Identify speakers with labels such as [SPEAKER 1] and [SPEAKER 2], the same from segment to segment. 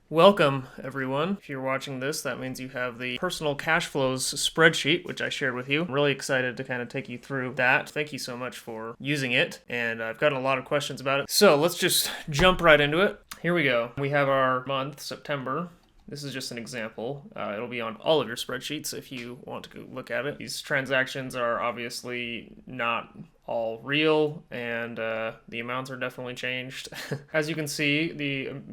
[SPEAKER 1] Welcome, everyone. If you're watching this, that means you have the personal cash flows spreadsheet, which I shared with you. I'm really excited to kind of take you through that. Thank you so much for using it, and I've gotten a lot of questions about it. So let's just jump right into it. Here we go. We have our month, September. This is just an example. It'll be on all of your spreadsheets if you want to go look at it. These transactions are obviously not all real, and the amounts are definitely changed. As you can see,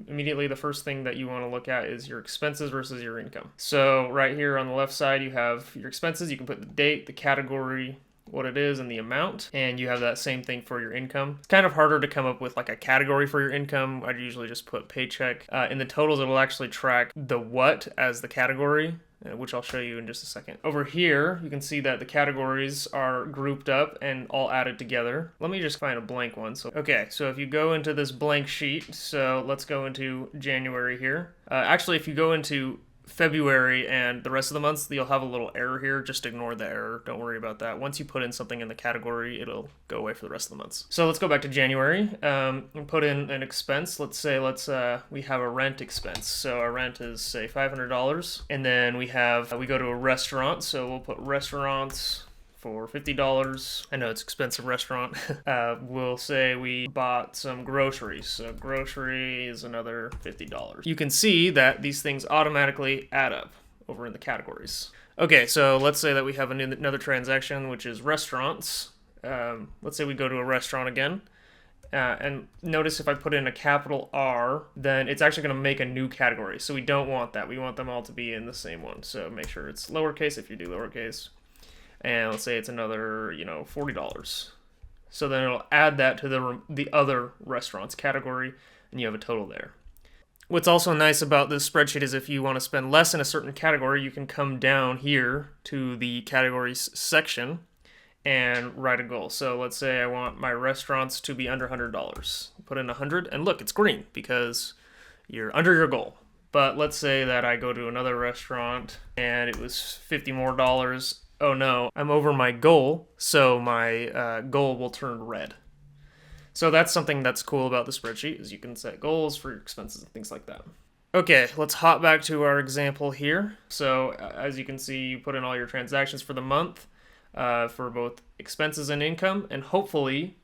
[SPEAKER 1] immediately the first thing that you want to look at is your expenses versus your income. So right here on the left side, you have your expenses. You can put the date, the category, what it is, and the amount, and you have that same thing for your income. It's kind of harder to come up with like a category for your income. I'd usually just put paycheck. In the totals, it'll actually track the what as the category, which I'll show you in just a second. Over here, you can see that the categories are grouped up and all added together. Let me just find a blank one. So if you go into this blank sheet, so let's go into January here. Actually, if you go into February and the rest of the months, you'll have a little error here. Just ignore the error. Don't worry about that. Once you put in something in the category, it'll go away for the rest of the months. So let's go back to January and put in an expense. Let's say we have a rent expense. So our rent is say $500, and then we go to a restaurant. So we'll put restaurants for $50. I know it's expensive restaurant. We'll say we bought some groceries. So grocery is another $50. You can see that these things automatically add up over in the categories. Okay, so let's say that we have another transaction, which is restaurants. Let's say we go to a restaurant again. And notice if I put in a capital R, then it's actually going to make a new category. So we don't want that. We want them all to be in the same one. So make sure it's lowercase if you do lowercase. And let's say it's another, $40. So then it'll add that to the other restaurants category, and you have a total there. What's also nice about this spreadsheet is if you want to spend less in a certain category, you can come down here to the categories section and write a goal. So let's say I want my restaurants to be under $100. Put in 100, and look, it's green because you're under your goal. But let's say that I go to another restaurant and it was $50 more. Oh no, I'm over my goal, so my goal will turn red. So that's something that's cool about the spreadsheet, is you can set goals for your expenses and things like that. Okay, let's hop back to our example here. So as you can see, you put in all your transactions for the month for both expenses and income, and hopefully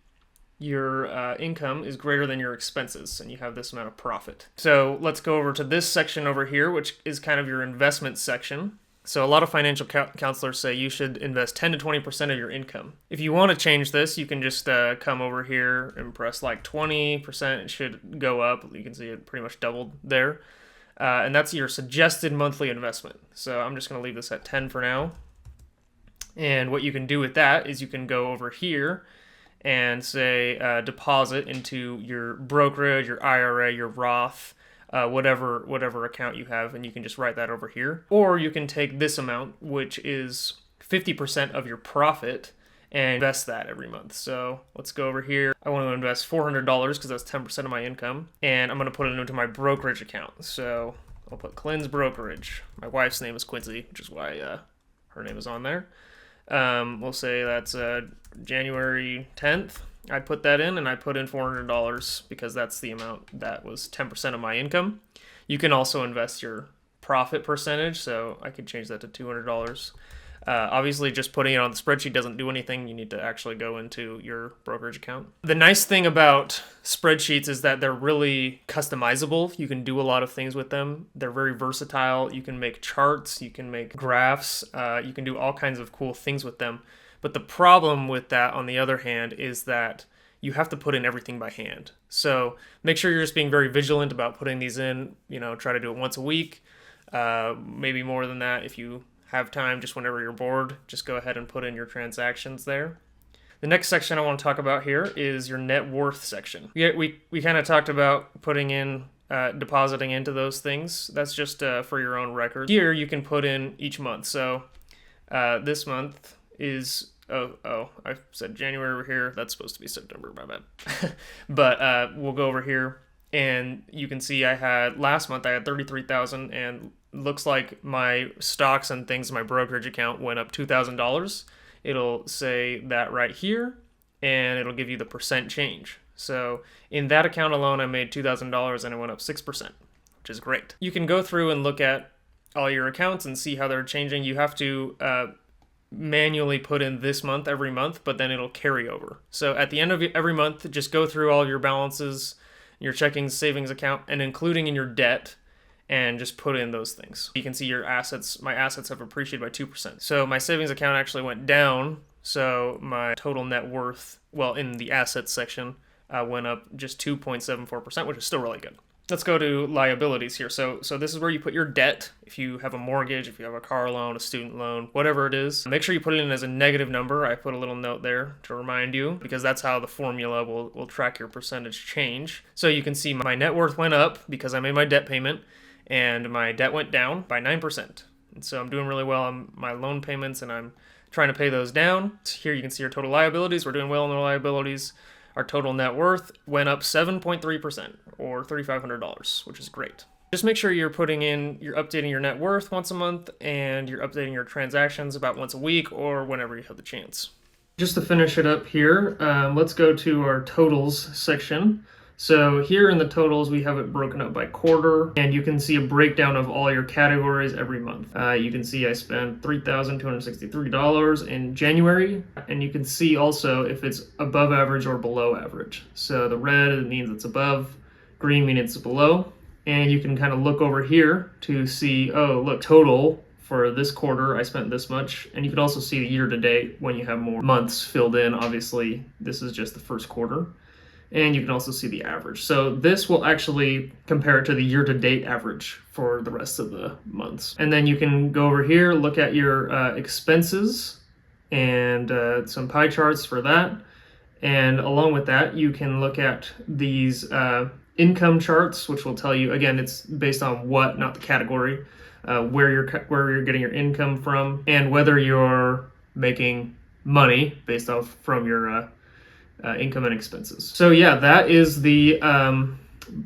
[SPEAKER 1] your income is greater than your expenses and you have this amount of profit. So let's go over to this section over here, which is kind of your investment section. So a lot of financial counselors say you should invest 10 to 20% of your income. If you want to change this, you can just come over here and press like 20%. It should go up. You can see it pretty much doubled there. And that's your suggested monthly investment. So I'm just going to leave this at 10 for now. And what you can do with that is you can go over here and say deposit into your brokerage, your IRA, your Roth, whatever account you have, and you can just write that over here. Or you can take this amount, which is 50% of your profit, and invest that every month. So let's go over here. I want to invest $400 because that's 10% of my income, and I'm going to put it into my brokerage account. So I'll put Clyn's brokerage. My wife's name is Quincy, which is why her name is on there. We'll say that's January 10th. I put that in, and I put in $400 because that's the amount that was 10% of my income. You can also invest your profit percentage, so I could change that to $200. Obviously, just putting it on the spreadsheet doesn't do anything. You need to actually go into your brokerage account. The nice thing about spreadsheets is that they're really customizable. You can do a lot of things with them. They're very versatile. You can make charts. You can make graphs. You can do all kinds of cool things with them. But the problem with that, on the other hand, is that you have to put in everything by hand. So make sure you're just being very vigilant about putting these in. Try to do it once a week, maybe more than that. If you have time, just whenever you're bored, just go ahead and put in your transactions there. The next section I want to talk about here is your net worth section. We kind of talked about putting in, depositing into those things. That's just for your own record. Here you can put in each month. So this month is, I said January over here. That's supposed to be September, my bad. But we'll go over here, and you can see last month I had $33,000, and looks like my stocks and things in my brokerage account went up $2,000. It'll say that right here, and it'll give you the percent change. So in that account alone, I made $2,000, and it went up 6%, which which is great. You can go through and look at all your accounts and see how they're changing. You have to manually put in this month every month, but then it'll carry over. So at the end of every month, just go through all your balances, your checking, savings account, and including in your debt, and just put in those things. You can see your assets, my assets have appreciated by 2%. So my savings account actually went down, so my total net worth, well, in the assets section, went up just 2.74%, which is still really good. Let's go to liabilities here. So this is where you put your debt. If you have a mortgage, if you have a car loan, a student loan, whatever it is, make sure you put it in as a negative number. I put a little note there to remind you, because that's how the formula will track your percentage change. So you can see my net worth went up because I made my debt payment, and my debt went down by 9%. And so I'm doing really well on my loan payments, and I'm trying to pay those down. Here you can see our total liabilities. We're doing well on the liabilities. Our total net worth went up 7.3%, or $3,500, which is great. Just make sure you're updating your net worth once a month, and you're updating your transactions about once a week or whenever you have the chance. Just to finish it up here, let's go to our totals section. So here in the totals, we have it broken up by quarter, and you can see a breakdown of all your categories every month. You can see I spent $3,263 in January, and you can see also if it's above average or below average. So the red means it's above, green means it's below, and you can kind of look over here to see, oh, look, total for this quarter, I spent this much, and you can also see the year to date when you have more months filled in. Obviously, this is just the first quarter. And you can also see the average. So this will actually compare it to the year-to-date average for the rest of the months. And then you can go over here, look at your expenses and some pie charts for that. And along with that, you can look at these income charts, which will tell you, again, it's based on what, not the category, where you're getting your income from, and whether you're making money based off from your income and expenses. So yeah, that is the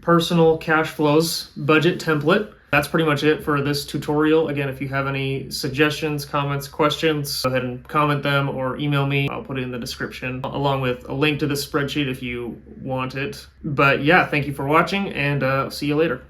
[SPEAKER 1] personal cash flows budget template. That's pretty much it for this tutorial. Again, if you have any suggestions, comments, questions, go ahead and comment them or email me. I'll put it in the description along with a link to the spreadsheet if you want it. But yeah, thank you for watching, and see you later.